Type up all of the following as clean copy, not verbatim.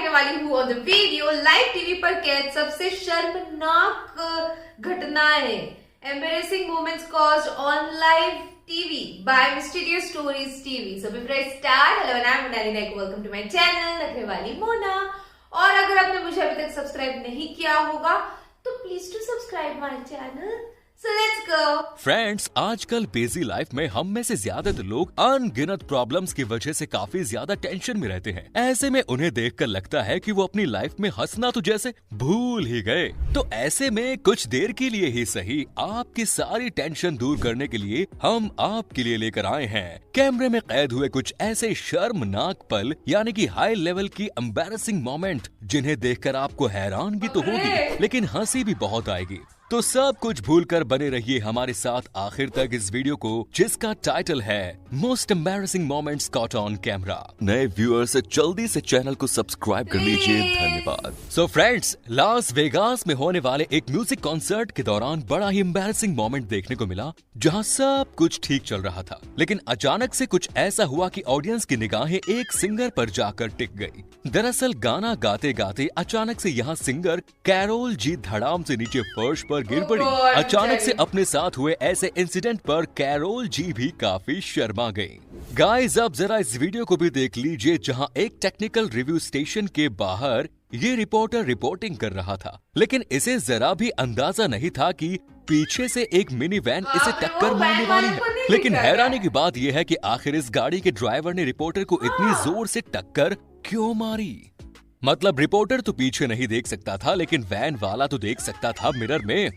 रखने वाली हूँ on the video live TV पर कैद सबसे शर्मनाक घटनाएं, embarrassing moments caused on live TV by mysterious stories TV. So before I start, hello I am Monali Naik, welcome to my channel रखने वाली मोना। और अगर आपने मुझे अभी तक सब्सक्राइब नहीं किया होगा तो please to subscribe my channel. So let's go. Friends, आजकल बिजी लाइफ में हम में से ज्यादातर लोग अनगिनत प्रॉब्लम्स की वजह से काफी ज्यादा टेंशन में रहते हैं। ऐसे में उन्हें देखकर लगता है कि वो अपनी लाइफ में हंसना तो जैसे भूल ही गए। तो ऐसे में कुछ देर के लिए ही सही आपकी सारी टेंशन दूर करने के लिए हम आपके लिए लेकर आए हैं कैमरे में कैद हुए कुछ ऐसे शर्मनाक पल, यानी कि हाई लेवल की एम्बैरेसिंग मोमेंट, जिन्हें देखकर आपको हैरानगी तो होगी लेकिन हंसी भी बहुत आएगी। तो सब कुछ भूलकर बने रहिए हमारे साथ आखिर तक इस वीडियो को, जिसका टाइटल है most embarrassing moments caught on camera. नए व्यूअर्स जल्दी से चैनल को सब्सक्राइब कर लीजिए, धन्यवाद। सो फ्रेंड्स, लास वेगास में होने वाले एक म्यूजिक कॉन्सर्ट के दौरान बड़ा ही एम्बैरेसिंग मोमेंट देखने को मिला, जहां सब कुछ ठीक चल रहा था, लेकिन अचानक से कुछ ऐसा हुआ कि ऑडियंस की निगाहें एक सिंगर पर जाकर टिक गई। दरअसल गाना गाते गाते अचानक से यहाँ सिंगर कैरोल जी धड़ाम से नीचे फर्श पर गिर पड़ी। अचानक से अपने साथ हुए ऐसे इंसिडेंट पर कैरोल जी भी काफी शर्मा गई। गाइस, अब जरा इस वीडियो को भी देख लीजिए, जहां एक टेक्निकल रिव्यू स्टेशन के बाहर ये रिपोर्टर रिपोर्टिंग कर रहा था, लेकिन इसे जरा भी अंदाजा नहीं था कि पीछे से एक मिनी वैन इसे टक्कर मारने वाली है। लेकिन हैरानी की बात यह है कि आखिर इस गाड़ी के ड्राइवर ने रिपोर्टर को इतनी जोर से टक्कर क्यों मारी। मतलब रिपोर्टर तो पीछे नहीं देख सकता था, लेकिन वैन वाला तो देख सकता था मिरर में।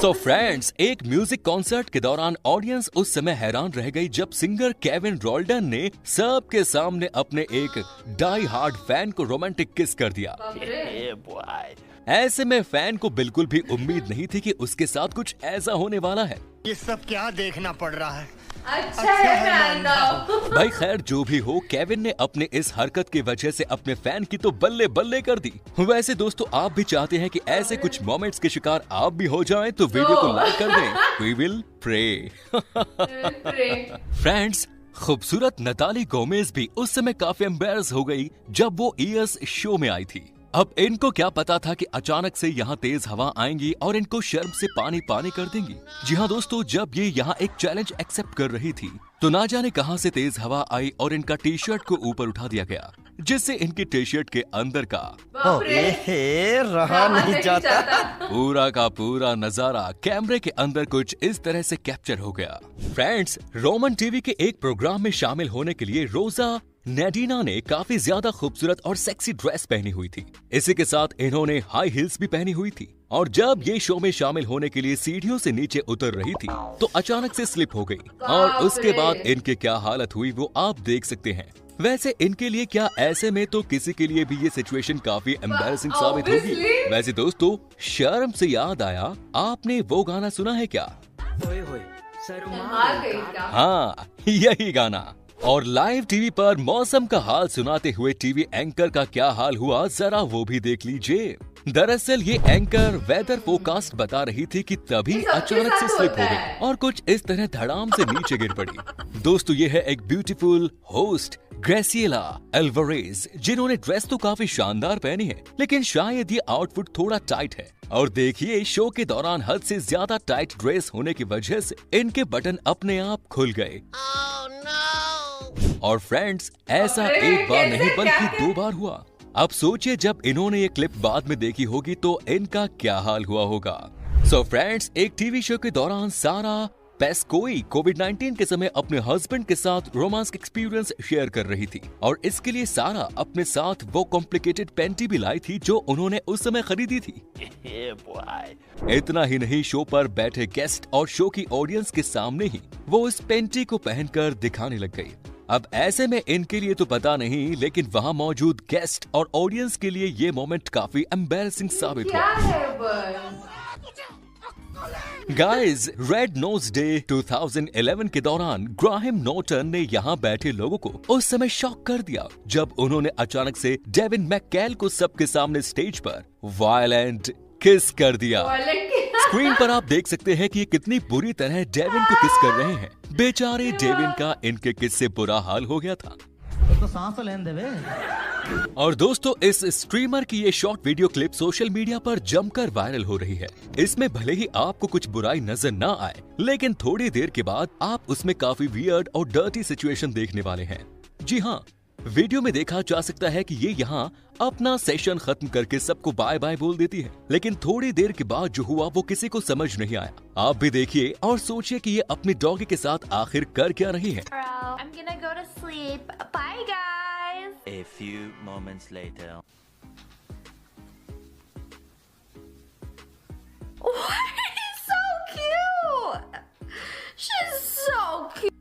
सो फ्रेंड्स, एक म्यूजिक कॉन्सर्ट के दौरान ऑडियंस उस समय हैरान रह गई जब सिंगर केविन रोल्डन ने सबके सामने अपने एक डाई हार्ड फैन को रोमांटिक किस कर दिया। ऐसे में फैन को बिल्कुल भी उम्मीद नहीं थी कि उसके साथ कुछ ऐसा होने वाला है। ये सब क्या देखना पड़ रहा है। अच्छा है भाई खैर, जो भी हो, केविन ने अपने इस हरकत की वजह से अपने फैन की तो बल्ले बल्ले कर दी। वैसे दोस्तों, आप भी चाहते हैं कि ऐसे कुछ मोमेंट्स के शिकार आप भी हो जाएं, तो वीडियो को लाइक कर दें। We will pray. फ्रेंड्स, खूबसूरत नताली गोमेज भी उस समय काफी एम्बैरस हो गई जब वो ईयर्स शो में आई थी। अब इनको क्या पता था कि अचानक से यहाँ तेज हवा आएंगी और इनको शर्म से पानी पानी कर देंगी। जी हाँ दोस्तों, जब ये यहाँ एक चैलेंज एक्सेप्ट कर रही थी तो ना जाने कहाँ से तेज हवा आई और इनका टी शर्ट को ऊपर उठा दिया गया, जिससे इनकी टी शर्ट के अंदर का रहा नहीं जाता पूरा का पूरा नजारा कैमरे के अंदर कुछ इस तरह से कैप्चर हो गया। फ्रेंड्स, रोमन टीवी के एक प्रोग्राम में शामिल होने के लिए रोजा नेडिना ने काफी ज्यादा खूबसूरत और सेक्सी ड्रेस पहनी हुई थी। इसी के साथ इन्होंने हाई हील्स भी पहनी हुई थी, और जब ये शो में शामिल होने के लिए सीढ़ियों से नीचे उतर रही थी तो अचानक से स्लिप हो गई, और उसके बाद इनके क्या हालत हुई वो आप देख सकते हैं। वैसे इनके लिए क्या, ऐसे में तो किसी के लिए भी ये सिचुएशन काफी एम्बैरेसिंग साबित होगी। वैसे दोस्तों, शर्म से याद आया, आपने वो गाना सुना है क्या? हाँ, यही गाना। और लाइव टीवी पर मौसम का हाल सुनाते हुए टीवी एंकर का क्या हाल हुआ, जरा वो भी देख लीजिए। दरअसल ये एंकर वेदर फोरकास्ट बता रही थी कि तभी अचानक से स्लिप हो गई और कुछ इस तरह धड़ाम से नीचे गिर पड़ी। दोस्तों, ये है एक ब्यूटीफुल होस्ट ग्रेसिएला एल्वारेज, जिन्होंने ड्रेस तो काफी शानदार पहनी है, लेकिन शायद ये आउटफिट थोड़ा टाइट है। और देखिए, शो के दौरान हद से ज्यादा टाइट ड्रेस होने की वजह से इनके बटन अपने आप खुल गए। और फ्रेंड्स, ऐसा एक बार नहीं बल्कि 2 बार हुआ। अब सोचिए, जब इन्होंने ये क्लिप बाद में देखी होगी तो इनका क्या हाल हुआ होगा। सो फ्रेंड्स, एक टीवी शो के दौरान सारा पेस्कोई कोविड-19 के समय अपने हस्बैंड के साथ रोमांस एक्सपीरियंस शेयर कर रही थी, और इसके लिए सारा अपने साथ वो कॉम्प्लिकेटेड पेंटी भी लाई थी जो उन्होंने उस समय खरीदी थी। इतना ही नहीं, शो पर बैठे गेस्ट और शो की ऑडियंस के सामने ही वो इस पेंटी को पहनकर दिखाने लग गई। अब ऐसे में इनके लिए तो पता नहीं, लेकिन वहाँ मौजूद गेस्ट और ऑडियंस के लिए ये मोमेंट काफी एम्बैरेसिंग साबित हुआ। गाइज, रेड नोज डे 2011 के दौरान ग्राहम नॉर्टन ने यहाँ बैठे लोगों को उस समय शॉक कर दिया जब उन्होंने अचानक से डेविन मैककेल को सबके सामने स्टेज पर वायलेंट किस कर दिया। स्क्रीन पर आप देख सकते हैं कि ये कितनी बुरी तरह डेविन को किस कर रहे हैं। बेचारे डेविन का इनके किस से बुरा हाल हो गया था। तो सांस लेने देवे। और दोस्तों, इस स्ट्रीमर की ये short video clip social media पर जमकर वायरल हो रही है। इसमें भले ही आपको कुछ बुराई नजर ना आए, लेकिन थोड़ी देर के बाद आप उसमें काफी वियर्ड और डर्टी सिचुएशन देखने वाले हैं। जी हाँ, वीडियो में देखा जा सकता है कि ये यहाँ अपना सेशन खत्म करके सबको बाय बाय बोल देती है, लेकिन थोड़ी देर के बाद जो हुआ वो किसी को समझ नहीं आया। आप भी देखिए और सोचिए कि ये अपने डॉगी के साथ आखिर कर क्या रही है। I'm gonna go to sleep. Bye, guys. A few moments later. She's so cute. She's so cute.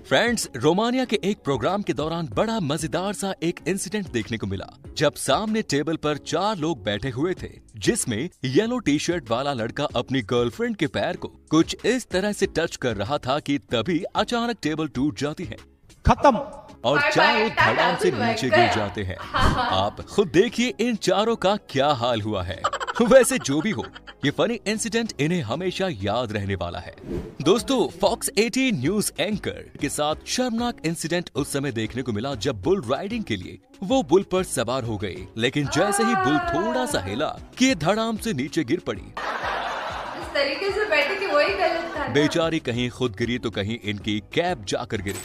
Friends, Romania के एक प्रोग्राम के दौरान बड़ा मजेदार सा एक इंसिडेंट देखने को मिला, जब सामने टेबल पर 4 लोग बैठे हुए थे, जिसमें येलो टी शर्ट वाला लड़का अपनी गर्लफ्रेंड के पैर को कुछ इस तरह से टच कर रहा था कि तभी अचानक टेबल टूट जाती है खत्म और चारों धड़ाम से नीचे गिर जाते हैं। आप खुद देखिए इन चारों का क्या हाल हुआ है। वैसे जो भी हो, ये फनी इंसिडेंट इन्हें हमेशा याद रहने वाला है। दोस्तों, फॉक्स 18 न्यूज एंकर के साथ शर्मनाक इंसिडेंट उस समय देखने को मिला जब बुल राइडिंग के लिए वो बुल पर सवार हो गए, लेकिन जैसे ही बुल थोड़ा सा हिला कि धड़ाम से नीचे गिर पड़ी। इस तरीके से बैठे कि वही गलत था ना। बेचारी कहीं खुद गिरी तो कहीं इनकी कैब जाकर गिरी।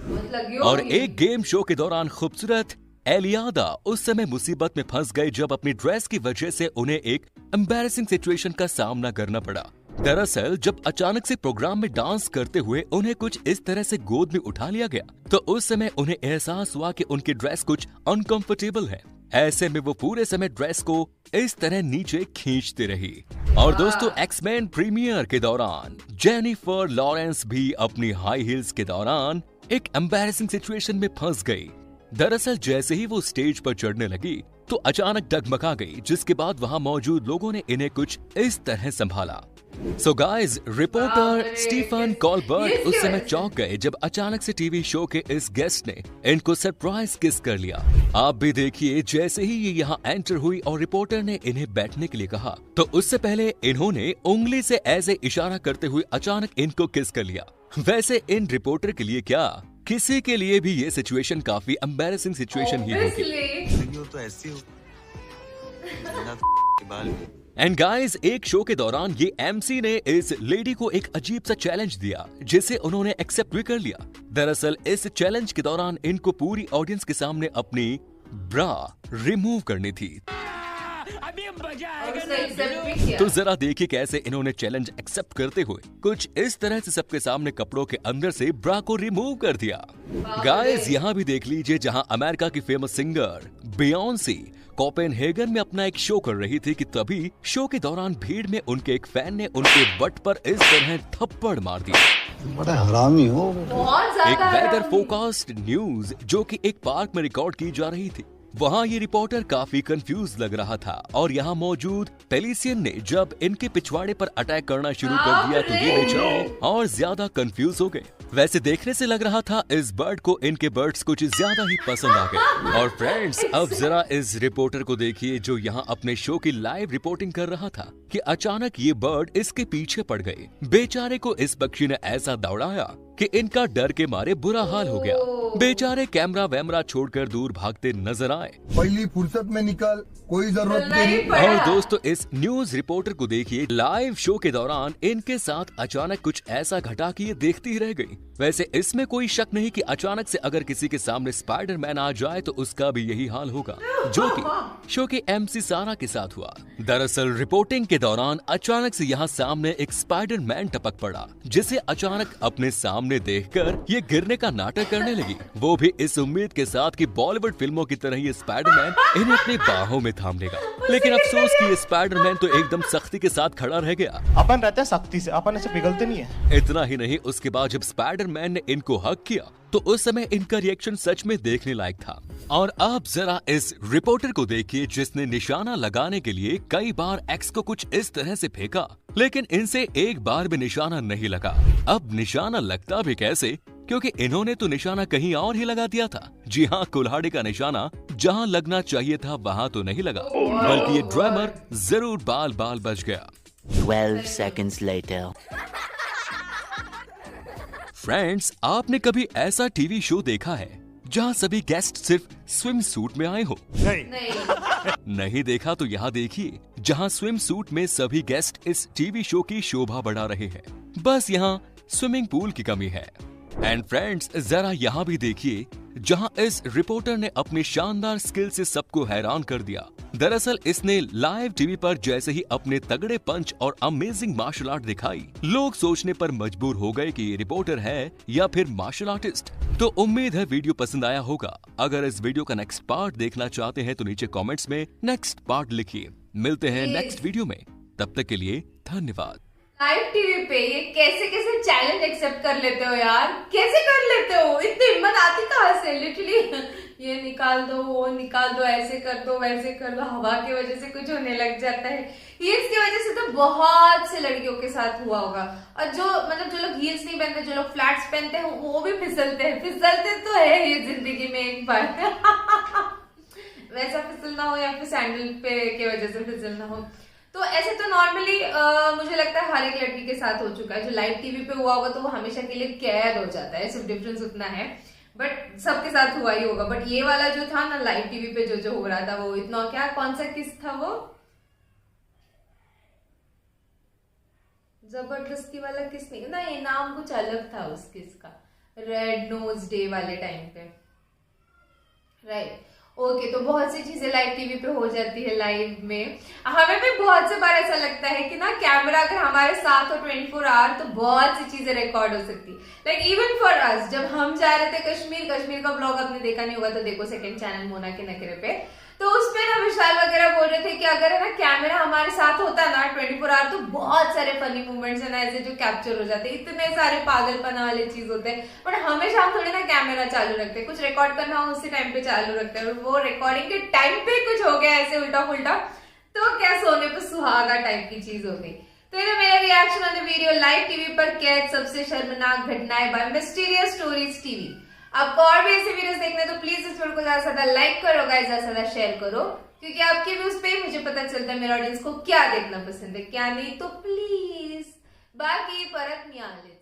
मतलब और एक गेम शो के दौरान खूबसूरत एलियादा उस समय मुसीबत में फंस गए जब अपनी ड्रेस की वजह से उन्हें एक एम्बैरेसिंग सिचुएशन का सामना करना पड़ा। दरअसल जब अचानक से प्रोग्राम में डांस करते हुए उन्हें कुछ इस तरह से गोद में उठा लिया गया, तो उस समय उन्हें एहसास हुआ कि उनकी ड्रेस कुछ अनकंफर्टेबल है। ऐसे में वो पूरे समय ड्रेस को इस तरह नीचे खींचती रही। और दोस्तों, एक्समैन प्रीमियर के दौरान जेनिफर लॉरेंस भी अपनी हाई हील्स के दौरान एक एम्बैरेसिंग सिचुएशन में फंस गई। दरअसल जैसे ही वो स्टेज पर चढ़ने लगी तो अचानक डगमगा गई, जिसके बाद वहां मौजूद लोगों ने इन्हें कुछ इस तरह संभाला। So guys, reporter Stephen Colbert उस समय चौंक गए जब अचानक से टीवी शो के इस गेस्ट ने इनको सरप्राइज किस कर लिया। आप भी देखिए, जैसे ही ये यहाँ एंटर हुई और रिपोर्टर ने इन्हें बैठने के लिए कहा, तो उससे पहले इन्होंने उंगली से ऐसे इशारा करते हुए अचानक इनको किस कर लिया। वैसे इन रिपोर्टर के लिए क्या, किसी के लिए भी ये सिचुएशन काफी एम्बैरेसिंग सिचुएशन ही होगी। तो ऐसी हो एंड गाइस, एक शो के दौरान ये एमसी ने इस लेडी को एक अजीब सा चैलेंज दिया, जिसे उन्होंने एक्सेप्ट भी कर लिया। दरअसल इस चैलेंज के दौरान इनको पूरी ऑडियंस के सामने अपनी ब्रा रिमूव करनी थी। तो जरा देखिए कैसे इन्होंने चैलेंज एक्सेप्ट करते हुए कुछ इस तरह से सबके सामने कपड़ों के अंदर से ब्रा को रिमूव कर दिया। गाइस, यहाँ भी देख लीजिए, जहाँ अमेरिका की फेमस सिंगर बियोंसी कोपेनहेगन में अपना एक शो कर रही थी कि तभी शो के दौरान भीड़ में उनके एक फैन ने उनके बट पर इस तरह थप्पड़ मार दिया। बड़ा हरामी हो। बहुत एक ज्यादा वेदर फोकास्ट न्यूज जो कि एक पार्क में रिकॉर्ड की जा रही थी, वहाँ ये रिपोर्टर काफी कंफ्यूज लग रहा था और यहाँ मौजूद पेलिसियन ने जब इनके पिछवाड़े पर अटैक करना शुरू कर दिया तो ये बेचारे और ज्यादा कंफ्यूज हो गए। वैसे देखने से लग रहा था इस बर्ड को इनके बर्ड्स कुछ ज्यादा ही पसंद आ गए। और फ्रेंड्स, अब जरा इस रिपोर्टर को देखिए जो यहाँ अपने शो की लाइव रिपोर्टिंग कर रहा था कि अचानक ये बर्ड इसके पीछे पड़ गए। बेचारे को इस पक्षी ने ऐसा दौड़ाया कि इनका डर के मारे बुरा हाल हो गया। बेचारे कैमरा वैमरा छोड़कर दूर भागते नजर आए। पहली फुर्सत में निकल, कोई जरूरत नहीं। और दोस्तों, इस न्यूज रिपोर्टर को देखिए, लाइव शो के दौरान इनके साथ अचानक कुछ ऐसा घटा कि ये देखती ही रह गई। वैसे इसमें कोई शक नहीं कि अचानक से अगर किसी के सामने स्पाइडरमैन आ जाए तो उसका भी यही हाल होगा, जो कि शो के एमसी सारा के साथ हुआ। दरअसल रिपोर्टिंग के दौरान अचानक से यहाँ सामने एक स्पाइडरमैन टपक पड़ा, जिसे अचानक अपने सामने देखकर ये गिरने का नाटक करने लगी, वो भी इस उम्मीद के साथ कि बॉलीवुड फिल्मों की तरह ये स्पाइडरमैन इन्हें अपनी बाहों में थाम लेगा। लेकिन अफसोस कि ये स्पाइडरमैन तो एकदम सख्ती के साथ खड़ा रह गया। अपन रहते हैं सख्ती से, अपन ऐसे पिघलते नहीं है। इतना ही नहीं, उसके बाद जब स्पाइडरमैन ने इनको हग किया तो उस समय इनका रिएक्शन सच में देखने लायक था। और आप जरा इस रिपोर्टर को देखिए जिसने निशाना लगाने के लिए कई बार एक्स को कुछ इस तरह से फेंका, लेकिन इनसे एक बार भी निशाना नहीं लगा। अब निशाना लगता भी कैसे, क्योंकि इन्होंने तो निशाना कहीं और ही लगा दिया था। जी हाँ, कुल्हाड़ी का निशाना जहाँ लगना चाहिए था वहाँ तो नहीं लगा, बल्कि ये ड्रामर जरूर बाल बाल बच गया। 12 seconds later. फ्रेंड्स, आपने कभी ऐसा टीवी शो देखा है जहां सभी गेस्ट सिर्फ स्विम सूट में आए हो? नहीं। नहीं देखा तो यहाँ देखिए, जहां स्विम सूट में सभी गेस्ट इस टीवी शो की शोभा बढ़ा रहे हैं। बस यहाँ स्विमिंग पूल की कमी है। एंड फ्रेंड्स, जरा यहाँ भी देखिए, जहां इस रिपोर्टर ने अपनी शानदार स्किल से सबको हैरान कर दिया। दरअसल इसने लाइव टीवी पर जैसे ही अपने तगड़े पंच और अमेजिंग मार्शल आर्ट दिखाई, लोग सोचने पर मजबूर हो गए कि ये रिपोर्टर है या फिर मार्शल आर्टिस्ट। तो उम्मीद है वीडियो पसंद आया होगा। अगर इस वीडियो का नेक्स्ट पार्ट देखना चाहते हैं तो नीचे कमेंट्स में नेक्स्ट पार्ट लिखिए। मिलते हैं नेक्स्ट वीडियो में, तब तक के लिए धन्यवाद। लाइव टीवी पे ये कैसे कैसे चैलेंज एक्सेप्ट कर लेते हो यार, कैसे कर लेते हो? इतनी हिम्मत आती कहाँ से? लिटरली ये निकाल दो, वो निकाल दो, ऐसे कर दो, वैसे कर दो, हवा की वजह से कुछ होने लग जाता है। हील्स की वजह से तो बहुत से लड़कियों के साथ हुआ होगा। और जो लोग हील्स नहीं पहनते, जो लोग फ्लैट्स पहनते हैं, वो भी फिसलते तो है ये जिंदगी में एक बार। वैसा फिसलना हो या फिर सैंडल पे की वजह से फिसलना हो, तो ऐसे तो नॉर्मली मुझे लगता है हर एक लड़की के साथ हो चुका है। जो लाइव टीवी पे हुआ होगा तो वो हमेशा के लिए कैद हो जाता है, सिर्फ डिफरेंस उतना है, बट सबके साथ हुआ ही होगा। बट ये वाला जो था ना लाइव टीवी पे जो हो रहा था, वो इतना क्या, कौन सा किस था वो, जबरदस्ती वाला किस नहीं ना, ये नाम कुछ अलग था उस किस का, रेड नोज डे वाले टाइम पे, राइट। ओके, तो बहुत सी चीजें लाइव टीवी पे हो जाती है लाइव में। हमें भी बहुत से बार ऐसा लगता है कि ना कैमरा अगर हमारे साथ हो 24 आवर तो बहुत सी चीजें रिकॉर्ड हो सकती है। लाइक इवन फॉर अस, जब हम जा रहे थे कश्मीर का ब्लॉग आपने देखा नहीं होगा तो देखो, सेकंड चैनल मोना के नखरे पे, तो उसपे ना विशाल वगैरह बोल रहे थे कि अगर है ना कैमरा हमारे साथ होता ना 24 आवर तो बहुत सारे फनी मोमेंट्स है ना ऐसे जो कैप्चर हो जाते हैं, इतने सारे पागलपना वाले चीज होते हैं। बट हमेशा हम थोड़ी ना कैमरा चालू रखते हैं, कुछ रिकॉर्ड करना हो उसी टाइम पे चालू रखते हैं, और वो रिकॉर्डिंग के टाइम पे कुछ हो गया ऐसे उल्टा फुल्टा तो क्या सोने पे सुहागा टाइप की चीज हो गई। तो ये मेरा reaction on the video live TV पर कैद सबसे शर्मनाक घटनाएं बाय मिस्टीरियस स्टोरीज टीवी। आपको और भी ऐसे वीडियोस देखने हैं तो प्लीज इस वीडियो को ज्यादा से ज्यादा लाइक करो गाइस, ज्यादा से ज्यादा शेयर करो, क्योंकि आपके व्यूज पे मुझे पता चलता है मेरे ऑडियंस को क्या देखना पसंद है क्या नहीं। तो प्लीज बाकी परत नहीं आने